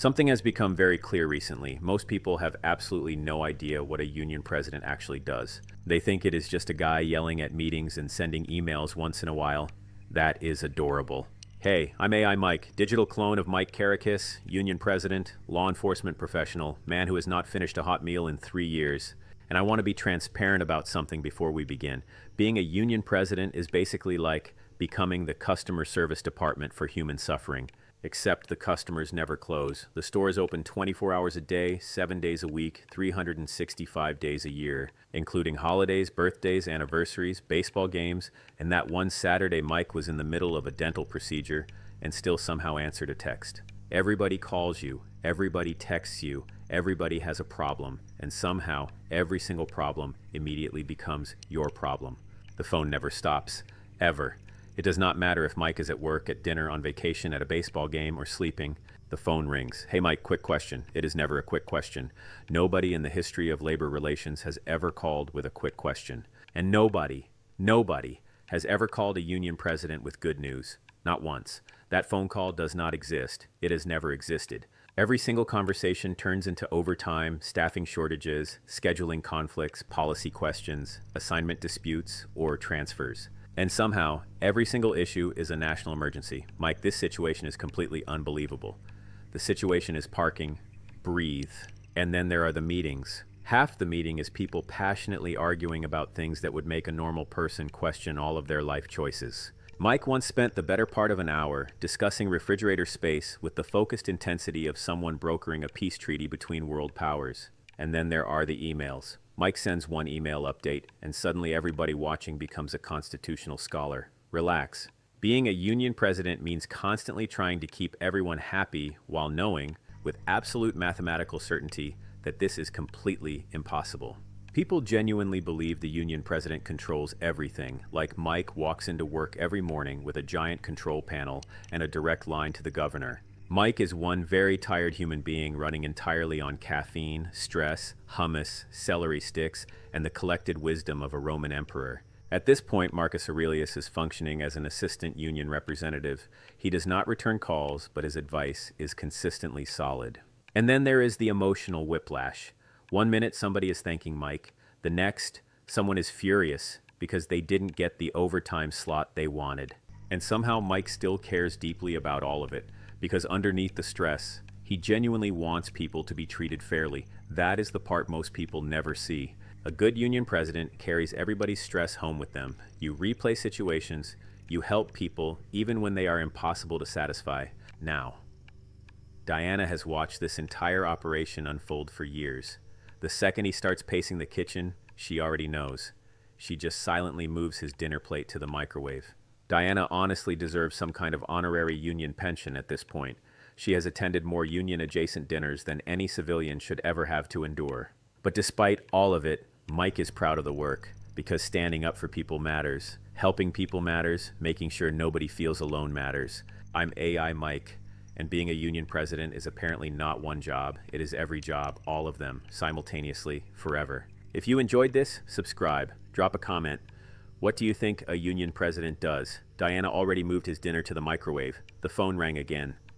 Something has become very clear recently. Most people have absolutely no idea what a union president actually does. They think it is just a guy yelling at meetings and sending emails once in a while. That is adorable. Hey, I'm AI Mike, digital clone of Mike Kerakiss, union president, law enforcement professional, man who has not finished a hot meal in 3 years. And I want to be transparent about something before we begin. Being a union president is basically like becoming the customer service department for human suffering. Except the customers never close. The store is open 24 hours a day, 7 days a week, 365 days a year, including holidays, birthdays, anniversaries, baseball games, and that one Saturday Mike was in the middle of a dental procedure and still somehow answered a text. Everybody calls you, everybody texts you, everybody has a problem, and somehow every single problem immediately becomes your problem. The phone never stops, ever. It does not matter if Mike is at work, at dinner, on vacation, at a baseball game, or sleeping. The phone rings. Hey Mike, quick question. It is never a quick question. Nobody in the history of labor relations has ever called with a quick question. And nobody has ever called a union president with good news. Not once. That phone call does not exist. It has never existed. Every single conversation turns into overtime, staffing shortages, scheduling conflicts, policy questions, assignment disputes, or transfers. And somehow, every single issue is a national emergency. Mike, this situation is completely unbelievable. The situation is parking, breathe, and then there are the meetings. Half the meeting is people passionately arguing about things that would make a normal person question all of their life choices. Mike once spent the better part of an hour discussing refrigerator space with the focused intensity of someone brokering a peace treaty between world powers. And then there are the emails. Mike sends one email update, and suddenly everybody watching becomes a constitutional scholar. Relax. Being a union president means constantly trying to keep everyone happy while knowing, with absolute mathematical certainty, that this is completely impossible. People genuinely believe the union president controls everything, like Mike walks into work every morning with a giant control panel and a direct line to the governor. Mike is one very tired human being running entirely on caffeine, stress, hummus, celery sticks, and the collected wisdom of a Roman emperor. At this point, Marcus Aurelius is functioning as an assistant union representative. He does not return calls, but his advice is consistently solid. And then there is the emotional whiplash. One minute somebody is thanking Mike. The next, someone is furious because they didn't get the overtime slot they wanted. And somehow Mike still cares deeply about all of it. Because underneath the stress, he genuinely wants people to be treated fairly. That is the part most people never see. A good union president carries everybody's stress home with them. You replay situations, you help people even when they are impossible to satisfy. Now, Diana has watched this entire operation unfold for years. The second he starts pacing the kitchen, she already knows. She just silently moves his dinner plate to the microwave. Diana honestly deserves some kind of honorary union pension at this point. She has attended more union-adjacent dinners than any civilian should ever have to endure. But despite all of it, Mike is proud of the work, because standing up for people matters. Helping people matters, making sure nobody feels alone matters. I'm AI Mike, and being a union president is apparently not one job. It is every job, all of them, simultaneously, forever. If you enjoyed this, subscribe, drop a comment. What do you think a union president does? Diana already moved his dinner to the microwave. The phone rang again.